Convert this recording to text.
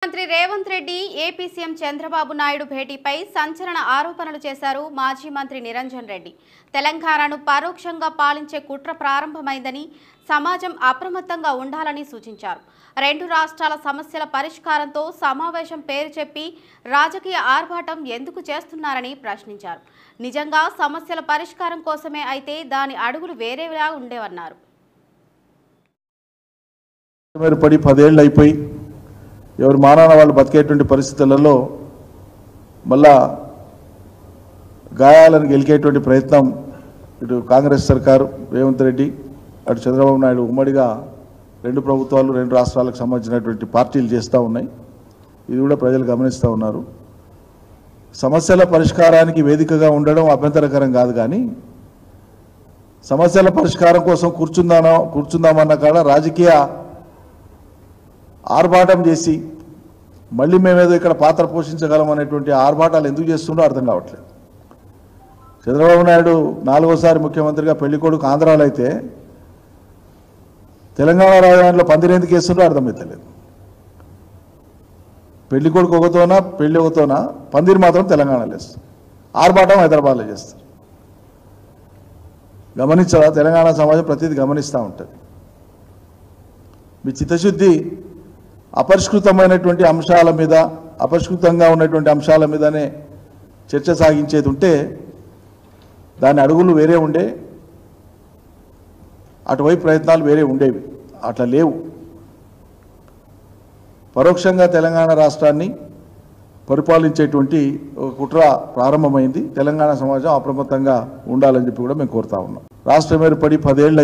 మంత్రి Revanth Reddy AP CM Chandrababu Naidu భేటీపై సంచలన ఆరోపణలు చేశారు మాజీ మంత్రి నిరంజన్ రెడ్డి. తెలంగాణను పరోక్షంగా పాలించే కుట్ర ప్రారంభమైందని, సమాజం అప్రమత్తంగా ఉండాలని సూచించారు. రెండు రాష్ట్రాల సమస్యల పరిష్కారంతో సమావేశం పేరు చెప్పి రాజకీయ ఆర్భాటం ఎందుకు చేస్తున్నారని ప్రశ్నించారు. నిజంగా సమస్యల పరిష్కారం కోసమే అయితే దాని అడుగులు వేరేలా ఉండేవన్నారు. ఎవరు మానాన వాళ్ళు బతికేటువంటి పరిస్థితులలో మళ్ళా గాయాలను గెలికేటువంటి ప్రయత్నం ఇటు కాంగ్రెస్ సర్కారు రేవంత్ రెడ్డి అటు చంద్రబాబు నాయుడు ఉమ్మడిగా రెండు ప్రభుత్వాలు రెండు రాష్ట్రాలకు సంబంధించినటువంటి పార్టీలు చేస్తూ ఉన్నాయి. ఇది కూడా ప్రజలు గమనిస్తూ ఉన్నారు. సమస్యల పరిష్కారానికి వేదికగా ఉండడం అభ్యంతరకరం కాదు, కానీ సమస్యల పరిష్కారం కోసం కూర్చుందామన్న కాడ రాజకీయ ఆర్భాటం చేసి మళ్ళీ మేమేదో ఇక్కడ పాత్ర పోషించగలం అనేటువంటి ఆర్భాటాలు ఎందుకు చేస్తుండో అర్థం కావట్లేదు. చంద్రబాబు నాయుడు 4వసారి ముఖ్యమంత్రిగా పెళ్లికొడుకు ఆంధ్రాలో అయితే తెలంగాణ రాజధానిలో పందిరి ఎందుకు వేస్తుండో అర్థమవుతలేదు. పెళ్లికొడుకు ఒకతోనా పెళ్లి ఒకతోనా, పందిరి మాత్రం తెలంగాణలో వేస్తారు, ఆర్భాటం హైదరాబాద్లో చేస్తారు. గమనించాలా? తెలంగాణ సమాజం ప్రతిదీ గమనిస్తూ ఉంటుంది. మీ చిత్తశుద్ధి అపరిష్కృతమైనటువంటి అంశాల మీద, అపరిష్కృతంగా ఉన్నటువంటి అంశాల మీదనే చర్చ సాగించేది ఉంటే దాని అడుగులు వేరే ఉండే, అటువైపు ప్రయత్నాలు వేరే ఉండేవి. అట్లా లేవు. పరోక్షంగా తెలంగాణ రాష్ట్రాన్ని పరిపాలించేటువంటి ఒక కుట్ర ప్రారంభమైంది. తెలంగాణ సమాజం అప్రమత్తంగా ఉండాలని చెప్పి కూడా మేము కోరుతా ఉన్నాం. రాష్ట్రం ఏర్పడి 10 ఏళ్ళు